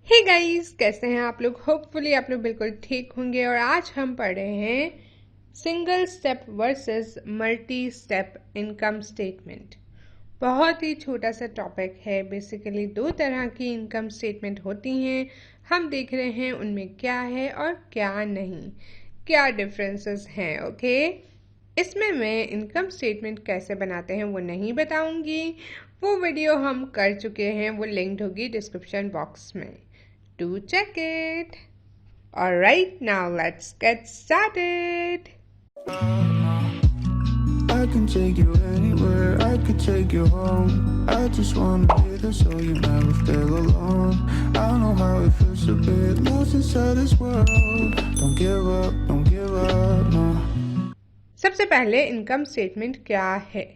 Hey guys, कैसे हैं आप लोग। होपफुली आप लोग बिल्कुल ठीक होंगे। और आज हम पढ़ रहे हैं single step versus multi step income statement. बहुत ही छोटा सा टॉपिक है। बेसिकली दो तरह की इनकम स्टेटमेंट होती हैं। हम देख रहे हैं उनमें क्या है और क्या नहीं, क्या डिफरेंसेस हैं। ओके, इसमें मैं इनकम स्टेटमेंट कैसे बनाते हैं वो नहीं बताऊंगी। वो वीडियो हम कर चुके हैं, वो लिंक्ड होगी डिस्क्रिप्शन बॉक्स में। Do check it. Alright, now let's get started. I can take you anywhere, I could take you home. I just wanna be there so you never feel alone. I know how it feels to be lost inside this world. Don't give up, no. सबसे पहले income statement क्या है।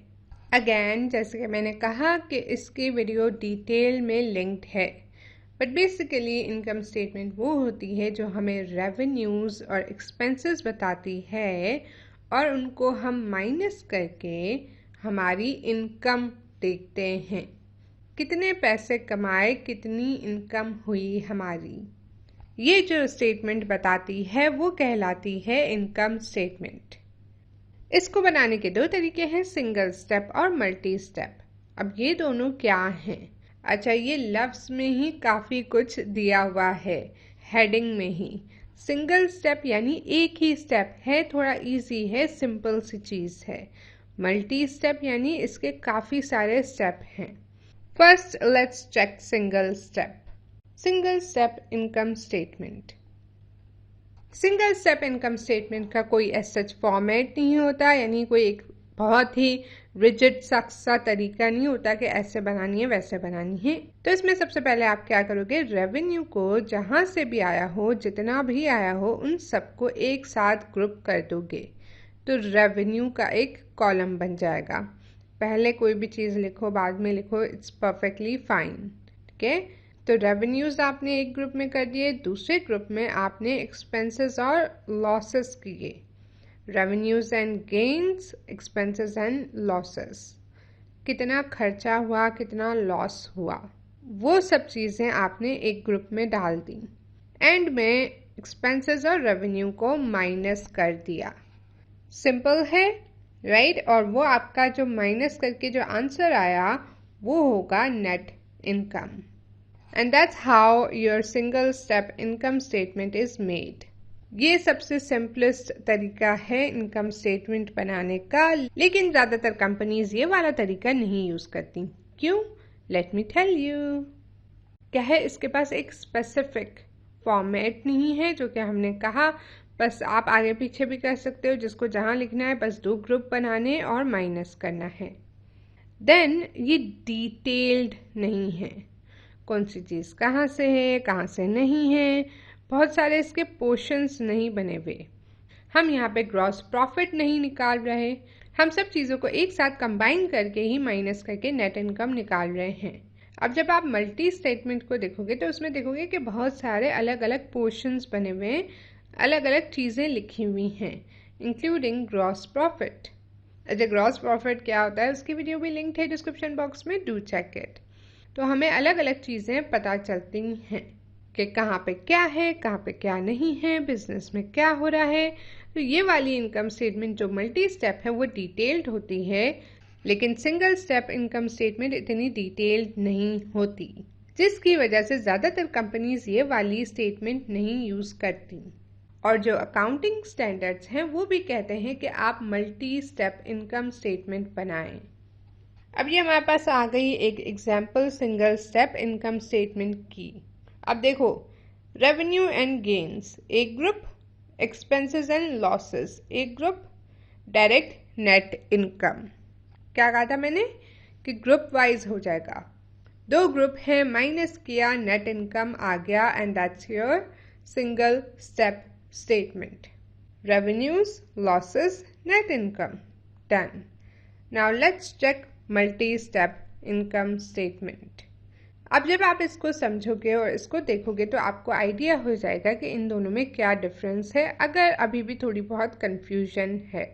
Again, जैसे कि मैंने कहा कि इसकी वीडियो डिटेल में लिंक्ड है। बट बेसिकली इनकम स्टेटमेंट वो होती है जो हमें रेवेन्यूज़ और एक्सपेंसेस बताती है और उनको हम माइनस करके हमारी इनकम देखते हैं। कितने पैसे कमाए, कितनी इनकम हुई हमारी, ये जो स्टेटमेंट बताती है वो कहलाती है इनकम स्टेटमेंट। इसको बनाने के दो तरीके हैं, सिंगल स्टेप और मल्टी स्टेप। अब ये दोनों क्या हैं? अच्छा, ये लफ्ज़ में ही काफ़ी कुछ दिया हुआ है, हेडिंग में ही। सिंगल स्टेप यानी एक ही स्टेप है, थोड़ा इजी है, सिंपल सी चीज़ है। मल्टी स्टेप यानी इसके काफ़ी सारे स्टेप हैं। First let's check single step. Single step income statement. Single step income statement का कोई सच फॉर्मेट नहीं होता, यानी कोई एक बहुत ही रिजिड सा तरीका नहीं होता कि ऐसे बनानी है वैसे बनानी है। तो इसमें सबसे पहले आप क्या करोगे, रेवेन्यू को जहाँ से भी आया हो, जितना भी आया हो, उन सबको एक साथ ग्रुप कर दोगे तो रेवेन्यू का एक कॉलम बन जाएगा। पहले कोई भी चीज़ लिखो, बाद में लिखो, इट्स परफेक्टली फाइन। ठीक है, तो रेवेन्यूज़ आपने एक ग्रुप में कर दिए, दूसरे ग्रुप में आपने एक्सपेंसेस और लॉसेस किए। Revenues and gains, expenses and losses, कितना खर्चा हुआ, कितना लॉस हुआ, वो सब चीज़ें आपने एक ग्रुप में डाल दी। एंड में एक्सपेंसेस और रेवेन्यू को माइनस कर दिया। सिंपल है, राइट? और वो आपका जो माइनस करके जो आंसर आया वो होगा net income. And that's how your single step income statement is made. ये सबसे सिंपलेस्ट तरीका है इनकम स्टेटमेंट बनाने का, लेकिन ज़्यादातर कंपनीज ये वाला तरीका नहीं यूज़ करती। क्यों? Let me tell you. क्या है, इसके पास एक स्पेसिफिक फॉर्मेट नहीं है, जो कि हमने कहा बस आप आगे पीछे भी कर सकते हो, जिसको जहाँ लिखना है बस दो ग्रुप बनाने और माइनस करना है। देन ये डिटेल्ड नहीं है, कौन सी चीज़ कहाँ से है, कहाँ से नहीं है, बहुत सारे इसके पोर्शंस नहीं बने हुए। हम यहाँ पे ग्रॉस प्रॉफिट नहीं निकाल रहे, हम सब चीज़ों को एक साथ कंबाइन करके ही माइनस करके नेट इनकम निकाल रहे हैं। अब जब आप मल्टी स्टेटमेंट को देखोगे तो उसमें देखोगे कि बहुत सारे अलग अलग पोर्शंस बने हुए हैं, अलग अलग चीज़ें लिखी हुई हैं, इंक्लूडिंग ग्रॉस प्रॉफिट। अच्छा, ग्रॉस प्रॉफिट क्या होता है उसकी वीडियो भी लिंक है डिस्क्रिप्शन बॉक्स में, डू चेक इट। तो हमें अलग अलग चीज़ें पता चलती हैं कि कहाँ पे क्या है, कहाँ पे क्या नहीं है, बिजनेस में क्या हो रहा है। तो ये वाली इनकम स्टेटमेंट जो मल्टी स्टेप है वो डिटेल्ड होती है, लेकिन सिंगल स्टेप इनकम स्टेटमेंट इतनी डिटेल्ड नहीं होती, जिसकी वजह से ज़्यादातर कंपनीज ये वाली स्टेटमेंट नहीं यूज़ करती। और जो अकाउंटिंग स्टैंडर्ड्स हैं वो भी कहते हैं कि आप मल्टी स्टेप इनकम स्टेटमेंट बनाएं। अब ये हमारे पास आ गई एक example single step income statement की। अब देखो, रेवेन्यू एंड गेन्स एक ग्रुप, एक्सपेंसेस एंड लॉसेस एक ग्रुप, डायरेक्ट नेट इनकम। क्या कहा था मैंने कि ग्रुप वाइज हो जाएगा। दो ग्रुप है, माइनस किया, नेट इनकम आ गया, and that's your single step statement. Revenues, losses, net income, done. Now let's check multi step income statement. अब जब आप इसको समझोगे और इसको देखोगे तो आपको आइडिया हो जाएगा कि इन दोनों में क्या डिफरेंस है, अगर अभी भी थोड़ी बहुत कंफ्यूजन है।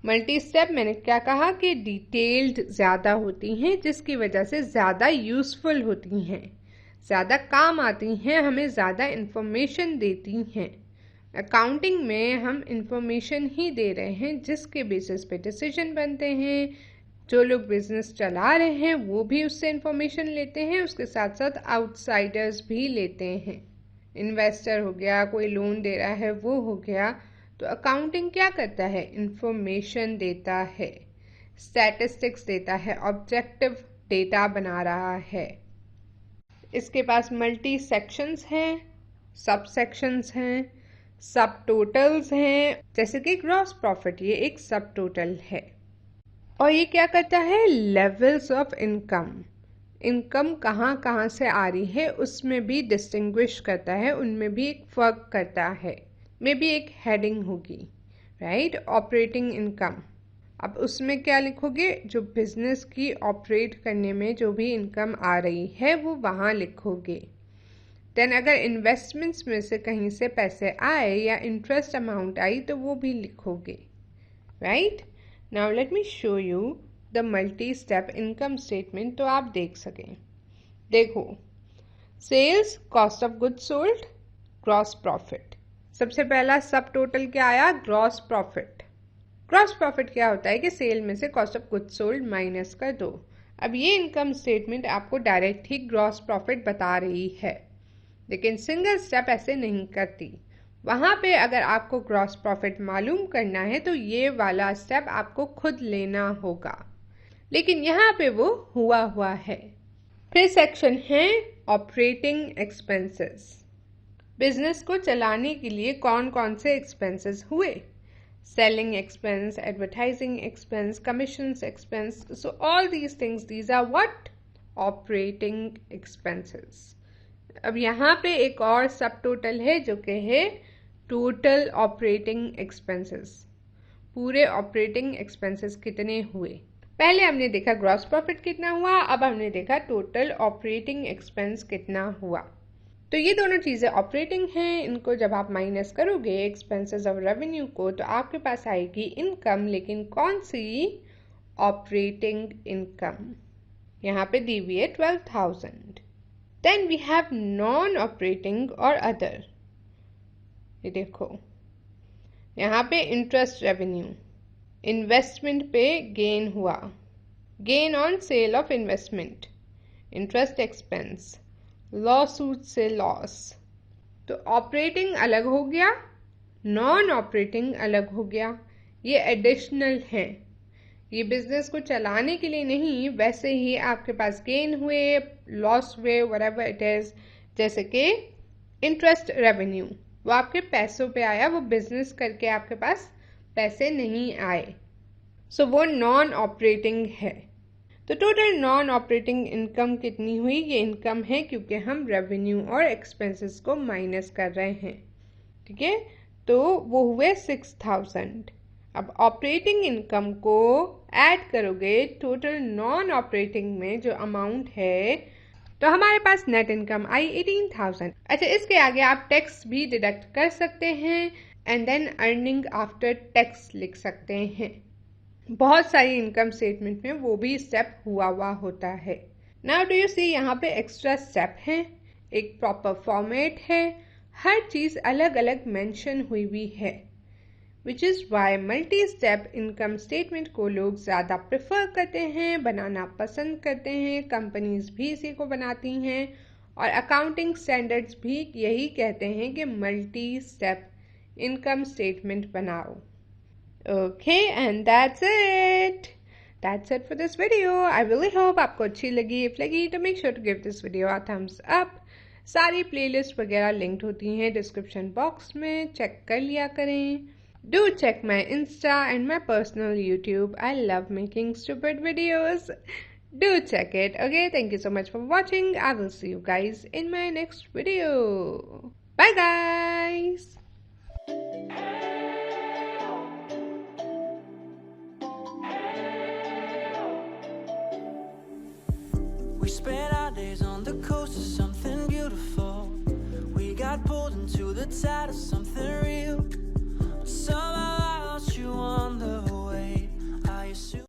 मल्टी स्टेप मैंने क्या कहा कि डिटेल्ड ज़्यादा होती हैं, जिसकी वजह से ज़्यादा यूज़फुल होती हैं। ज़्यादा काम आती हैं, हमें ज़्यादा इन्फॉर्मेशन देती हैं। अकाउंटिंग में हम इंफॉर्मेशन ही दे रहे हैं जिसके बेसिस पे डिसीजन बनते हैं। जो लोग बिजनेस चला रहे हैं वो भी उससे इंफॉर्मेशन लेते हैं, उसके साथ साथ आउटसाइडर्स भी लेते हैं। इन्वेस्टर हो गया, कोई लोन दे रहा है वो हो गया। तो अकाउंटिंग क्या करता है? इंफॉर्मेशन देता है, स्टैटिस्टिक्स देता है, ऑब्जेक्टिव डेटा बना रहा है। इसके पास मल्टी सेक्शंस हैं, सब सेक्शंस हैं, सब टोटल्स हैं। जैसे कि ग्रॉस प्रॉफिट, ये एक सब टोटल है। और ये क्या करता है? लेवल्स ऑफ इनकम, इनकम कहाँ कहाँ से आ रही है उसमें भी डिस्टिंग्विश करता है, उनमें भी एक फर्क करता है। मे भी एक हेडिंग होगी, राइट? Operating income. अब उसमें क्या लिखोगे? जो बिजनेस की ऑपरेट करने में जो भी इनकम आ रही है वो वहाँ लिखोगे। देन अगर इन्वेस्टमेंट्स में से कहीं से पैसे आए या इंटरेस्ट अमाउंट आई तो वो भी लिखोगे, right? Now let me show you the multi step income statement, तो आप देख सकें। देखो, sales, cost of goods sold, gross profit. सबसे पहला सब टोटल क्या आया? Gross profit. ग्रॉस प्रॉफिट क्या होता है कि सेल में से cost of goods sold minus कर दो। अब ये इनकम स्टेटमेंट आपको डायरेक्ट ही ग्रॉस प्रॉफिट बता रही है, लेकिन सिंगल स्टेप ऐसे नहीं करती। वहाँ पे अगर आपको ग्रॉस प्रॉफिट मालूम करना है तो ये वाला स्टेप आपको खुद लेना होगा, लेकिन यहाँ पे वो हुआ है। फिर सेक्शन है ऑपरेटिंग एक्सपेंसेस। बिजनेस को चलाने के लिए कौन कौन से एक्सपेंसेस हुए? Selling expense, advertising expense, commissions expense. So all these things, these are what? Operating expenses. अब यहाँ पे एक और सब टोटल है जो कि है टोटल ऑपरेटिंग एक्सपेंसेस। पूरे ऑपरेटिंग एक्सपेंसेस कितने हुए? पहले हमने देखा ग्रॉस प्रॉफिट कितना हुआ, अब हमने देखा टोटल ऑपरेटिंग एक्सपेंस कितना हुआ। तो ये दोनों चीज़ें ऑपरेटिंग हैं, इनको जब आप माइनस करोगे एक्सपेंसेस ऑफ रेवेन्यू को तो आपके पास आएगी इनकम, लेकिन कौन सी? Operating income. यहाँ पे दी हुई है 12,000। Then we have non operating और अदर। ये देखो, यहाँ पे इंटरेस्ट रेवेन्यू, इन्वेस्टमेंट पे गेन हुआ, gain on sale of investment, interest expense, lawsuit से लॉस। तो ऑपरेटिंग अलग हो गया, नॉन ऑपरेटिंग अलग हो गया। ये एडिशनल है, ये बिजनेस को चलाने के लिए नहीं, वैसे ही आपके पास गेन हुए, लॉस हुए, व्हाटएवर इट इज। जैसे कि इंटरेस्ट रेवेन्यू, वो आपके पैसों पे आया, वो बिजनेस करके आपके पास पैसे नहीं आए, सो वो नॉन ऑपरेटिंग है। तो टोटल नॉन ऑपरेटिंग इनकम कितनी हुई? ये इनकम है क्योंकि हम रेवेन्यू और एक्सपेंसेस को माइनस कर रहे हैं, ठीक है? तो वो हुए 6,000। अब ऑपरेटिंग इनकम को ऐड करोगे टोटल नॉन ऑपरेटिंग में जो अमाउंट है, तो हमारे पास नेट इनकम आई 18,000। अच्छा, इसके आगे आप टैक्स भी डिडक्ट कर सकते हैं and then earning after tax लिख सकते हैं। बहुत सारी इनकम स्टेटमेंट में वो भी स्टेप हुआ होता है। नाउ डू यू सी, यहाँ पे एक्स्ट्रा स्टेप है, एक प्रॉपर फॉर्मेट है, हर चीज़ अलग अलग मेंशन हुई है, which is why multi step income statement को लोग ज़्यादा प्रेफर करते हैं, बनाना पसंद करते हैं। कंपनीज भी इसी को बनाती हैं और अकाउंटिंग स्टैंडर्ड्स भी यही कहते हैं कि मल्टी स्टेप इनकम स्टेटमेंट बनाओ। Okay, and that's it. That's it for this video. I really hope आपको अच्छी लगी। If लगी तो make sure to give this video a thumbs up. सारी playlist वगैरह linked होती हैं description box में, check कर लिया करें। Do check my Insta and my personal YouTube. I love making stupid videos. Do check it. Okay, thank you so much for watching. I will see you guys in my next video. Bye guys. We spent our days on the coast of something beautiful. We got pulled into the tide of something